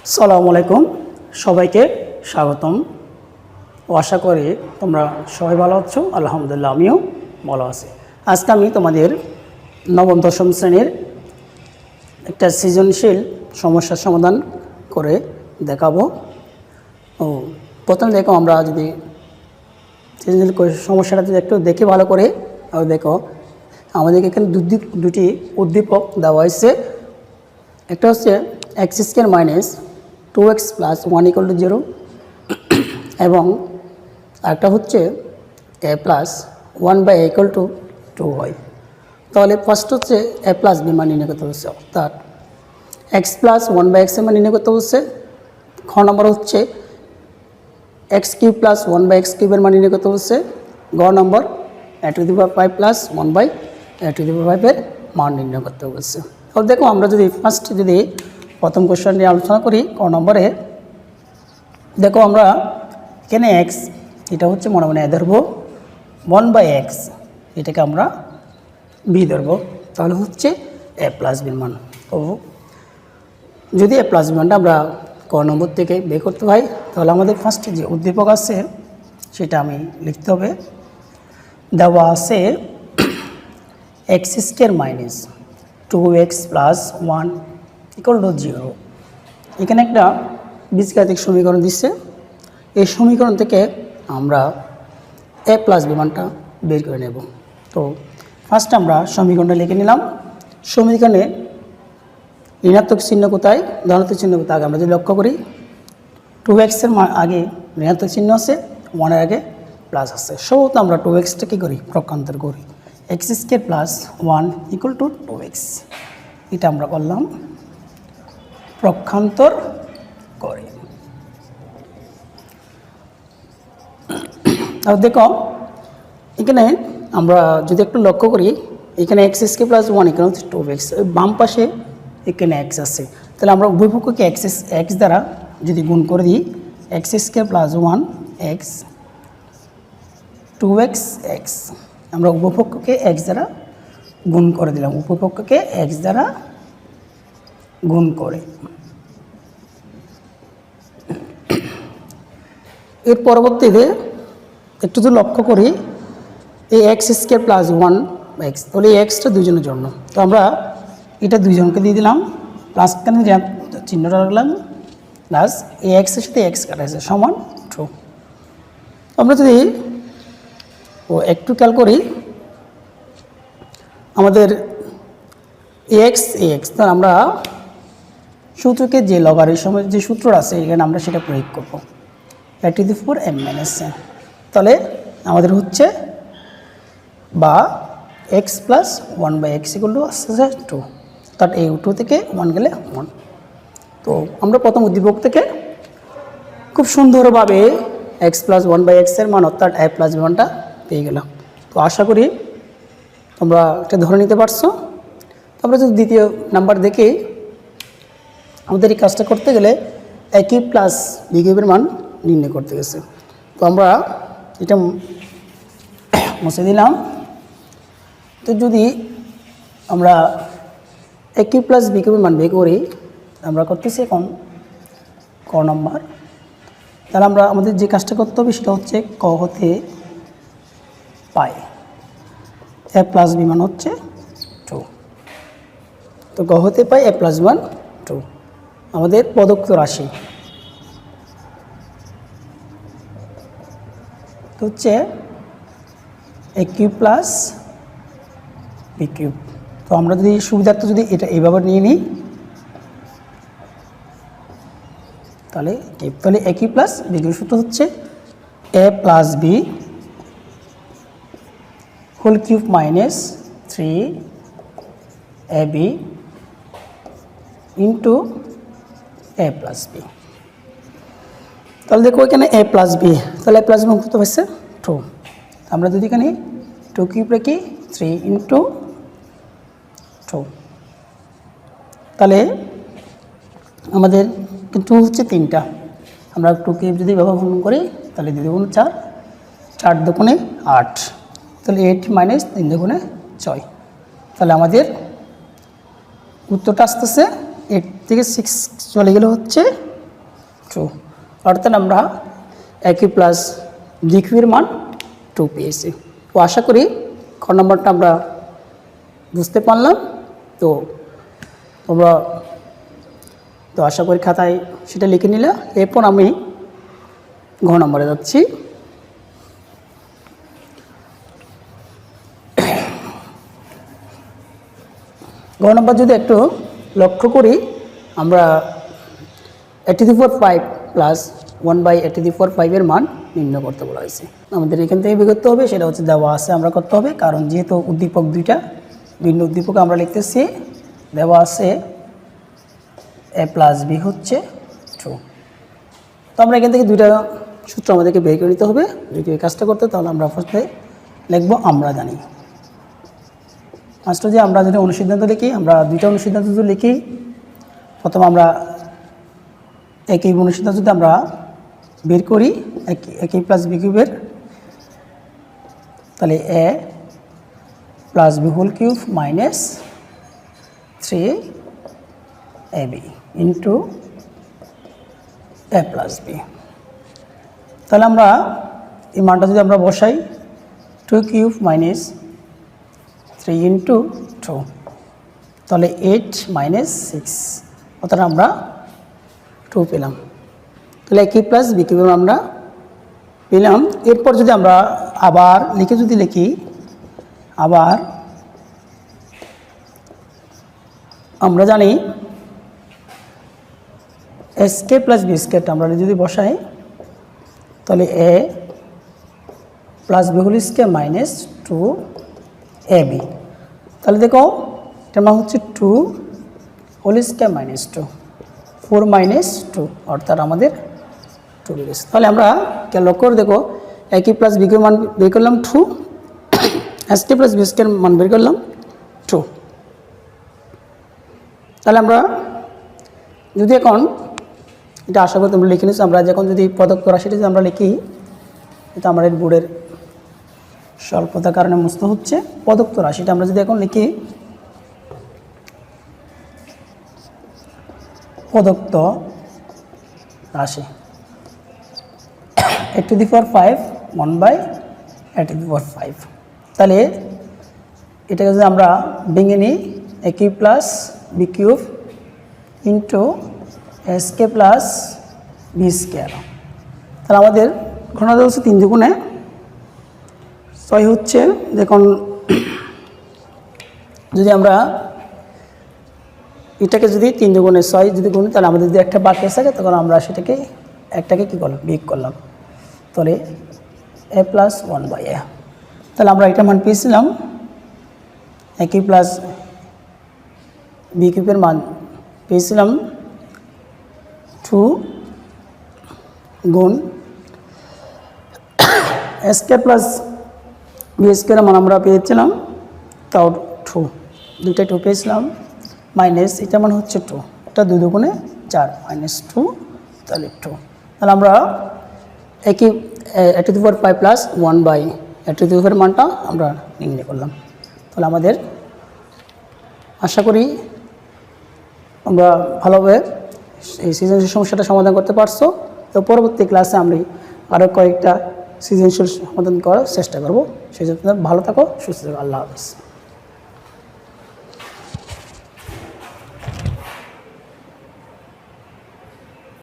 আসসালামু আলাইকুম, সবাইকে স্বাগতম। আশা করি তোমরা সবাই ভালো আছো। আলহামদুলিল্লাহ, আমিও ভালো আছি। আজকে আমি তোমাদের নবম দশম শ্রেণীর একটা সৃজনশীল সমস্যার সমাধান করে দেখাবো। প্রথমে দেখো, আমরা যদি সৃজনশীল সমস্যাটা যদি একটু দেখি ভালো করে, দেখো আমাদেরকে এখানে দুটি উদ্দীপক দেওয়া হয়েছে। একটা হচ্ছে x square minus 2x plus 1 = 0 এবং একটা হচ্ছে a প্লাস 1/a = 2 হয়। তাহলে ফার্স্ট হচ্ছে a প্লাস বি মান নির্ণয় করতে হচ্ছে, অর্থাৎ x প্লাস 1/x এর মান নির্ণয় করতে হচ্ছে। খ নম্বর হচ্ছে x³ প্লাস 1/x³ এর মান নির্ণয় করতে হচ্ছে। গ নম্বর a⁵ প্লাস 1/a⁵ এর মান নির্ণয় করতে হচ্ছে। তো দেখো, আমরা যদি যদি প্রথম কোশ্চেন নিয়ে আলোচনা করি, ক নম্বরে দেখো আমরা এখানে x, এটা হচ্ছে মনে মনে a ধরবো, 1/x এটাকে আমরা b ধরবো, তাহলে হচ্ছে a প্লাস b মান। তো যদি a প্লাস b মানটা আমরা ক নম্বর থেকে বের করতে হয়, তাহলে আমাদের ফার্স্টে যে উদ্দীপক আছে সেটা আমি লিখতে হবে। দেওয়া আছে x² মাইনাস 2x প্লাস 1 = 0। এখানে একটা বীজগাণিতিক সমীকরণ দিচ্ছে। এই সমীকরণ থেকে আমরা a প্লাস b মানটা বের করে নেব। তো ফার্স্ট আমরা সমীকরণটা লিখে নিলাম। সমীকরণে ঋণাত্মক চিহ্ন কোথায়, ধনাত্মক চিহ্ন কোথায়, আগে আমরা যদি লক্ষ্য করি 2x এর আগে ঋণাত্মক চিহ্ন আছে, 1 এর আগে প্লাস আছে। সম্ভবত আমরা 2xটা কী করি, প্রক্ষান্তর করি। x² প্লাস 1 = 2x, এটা আমরা করলাম প্রক্ষান্তর করে। আর দেখো এখানে আমরা যদি একটু লক্ষ্য করি, এখানে x² প্লাস 1 এখানে হচ্ছে 2x, বাম পাশে এখানে x আছে। তাহলে আমরা উভয় পক্ষকে x দ্বারা যদি গুণ করে দিই, x² plus 1 x 2x x, আমরা উভয় পক্ষকে x দ্বারা গুণ করে দিলাম, উভয় পক্ষকে x দ্বারা গুণ করে। এর পরবর্তীতে একটু যদি লক্ষ্য করি, এই x² প্লাস 1x, তাহলে এই এক্সটা দুজনের জন্য, তো আমরা এটা দুজনকে দিয়ে দিলাম, প্লাস কেন চিহ্নটা রাখলাম, প্লাস এই এক্সের সাথে এক্স কাটাইছে সমান 2। আমরা যদি একটু খেয়াল করি, আমাদের এক্স, তাহলে আমরা সূত্রকে যে লগারিদমের যে সূত্র আছে এখানে আমরা সেটা প্রয়োগ করব, a⁴m-n। তাহলে আমাদের হচ্ছে বা x প্লাস 1/x = 2, অর্থাৎ এই 2 থেকে 1 গেলে 1। তো আমরা প্রথম উদ্দীপক থেকে খুব সুন্দরভাবে x প্লাস 1/x এর মান, অর্থাৎ a প্লাস b মানটা পেয়ে গেলাম। তো আশা করি তোমরা এটা ধরে নিতে পারছো। আমরা যদি দ্বিতীয় নাম্বার দেখি, আমাদের এই কাজটা করতে গেলে a³ প্লাস b³ এর মান নির্ণয় করতে গেছে। তো আমরা এটা মুছে দিলাম। তো যদি আমরা a³ প্লাস b³ এর মান বের করি, আমরা করতেছি এখন ক নম্বর। তাহলে আমরা আমাদের যে কাজটা করতে হবে সেটা হচ্ছে ক হতে পাই a প্লাস b মান হচ্ছে 2। তো ক হতে পাই a প্লাস b মান 2 আমাদের প্রদত্ত রাশি। তো হচ্ছে a³ প্লাস b³। তো আমরা যদি সুবিধার্থে যদি এটা এইভাবে নিয়ে নিই, তাহলে a³ প্লাস b³ সূত্র হচ্ছে a plus b whole cube minus 3ab into a plus b। তাহলে দেখো এখানে a প্লাস b, তাহলে a প্লাস b কত হচ্ছে 2। আমরা যদি এখানে 2³ রাখি 3 ইন্টু 2, তাহলে আমাদের কিন্তু হচ্ছে 3টা, আমরা 2³ যদি ব্যবহার করি তাহলে 2 × 4, 4 × 2 = 8, তাহলে 8 মাইনাস 3 × 2 = 6। তাহলে আমাদের উত্তরটা আসতেছে 8 থেকে 6 চলে গেলে হচ্ছে 2, অর্থাৎ আমরা একই প্লাস বি কিউবের মান 2 পেয়েছি। তো আশা করি খ নম্বরটা আমরা বুঝতে পারলাম। তো তোমরা তো আশা করি খাতায় সেটা লিখে নিলে। এরপর আমি ঘ নম্বরে যাচ্ছি। ঘ নম্বর যদি একটু লক্ষ্য করি, আমরা a⁵ প্লাস 1/a⁵ এর মান নির্ণয় করতে বলা হয়েছে। আমাদের এখান থেকে বের করতে হবে, সেটা হচ্ছে দেওয়া আছে আমরা করতে হবে, কারণ যেহেতু উদ্দীপক দুইটা ভিন্ন উদ্দীপক আমরা লিখতেছি। দেওয়া আছে a প্লাস বি হচ্ছে 2। তো আমরা এখান থেকে দুইটা সূত্র আমাদেরকে বের করে নিতে হবে। যদি এই কাজটা করতে, তাহলে আমরা ফার্স্টে লিখবো আমরা জানি। ফার্স্টে যে আমরা যদি অনুসিদ্ধান্ত লিখি, আমরা দুইটা অনুসিদ্ধান্ত যদি লিখি, প্রথম আমরা একই অনুসিদ্ধান্ত যদি আমরা বের করি একই প্লাস বি কিউবের, তাহলে a plus b whole cube minus 3ab into a plus b. তাহলে আমরা এই মানটা যদি আমরা বসাই 2 কিউব মাইনাস 3 ইন্টু 2, তাহলে 8 মাইনাস 6, অর্থাৎ আমরা 2 পেলাম। তাহলে একই প্লাস বি কিউব আমরা পেলাম। এরপর যদি আমরা আবার লিখি, আবার আমরা জানি এসকে প্লাস বি স্কোয়ারটা আমরা যদি বসাই, তাহলে a plus b whole square minus 2ab। তাহলে দেখো এটার মান হচ্ছে 2 হোল স্কোয়ার মাইনাস 2, 4 মাইনাস 2, অর্থাৎ আমাদের 2 বেরিয়েছে। তাহলে আমরা লক্ষ্য করে দেখো একই প্লাস বি কিউবের মান বের করলাম 2, এসকে প্লাস বি স্কোয়ার মান বের করলাম 2। তাহলে আমরা যদি এখন এটা আশা করি তোমরা লিখে নিচ্ছি, আমরা যখন যদি প্রদত্ত রাশিটা যদি আমরা লিখি, এটা আমাদের বোর্ডের স্বল্পতার কারণে মুছতে হচ্ছে। প্রদত্ত রাশিটা আমরা যদি এখন লিখি, প্রদত্ত রাশি a⁵ 1/a⁵, তাহলে এটাকে যদি আমরা ভেঙে নিই একই প্লাস বি কিউব ইন্টু এসকে প্লাস বি স্কোয়ার, তাহলে আমাদের ঘনটা হচ্ছে 3 দুগুণে 6 হচ্ছে। দেখুন যদি আমরা এটাকে যদি 3 দুগুণে 6 যদি গুণি, তাহলে আমাদের যদি একটা বাকি থাকে, তখন আমরা সেটাকে একটাকে কী করলাম, বিয়োগ করলাম। তাহলে a প্লাস 1/a, তাহলে আমরা এটা মান পেয়েছিলাম একই প্লাস বি কিউবের মান পেয়েছিলাম 2 গুণ এসকে প্লাস বি স্কোয়ার মান আমরা পেয়েছিলাম তাও 2, দুইটা 2 পেয়েছিলাম, মাইনাস এটা মান হচ্ছে 2, এটা 2 দুগুণে 4 মাইনাস 2, তাহলে 2। তাহলে আমরা একই a⁵ প্লাস 1/a⁵ মানটা আমরা নির্ণয় করলাম। তাহলে আমাদের আশা করি আমরা ভালোভাবে এই সৃজনশীল সমস্যাটা সমাধান করতে পারছো। তো পরবর্তী ক্লাসে আমি আরও কয়েকটা সৃজনশীল সমাধান করার চেষ্টা করব। সেই জন্য ভালো থাকো, সুস্থ থাকো। আল্লাহ হাফেজ।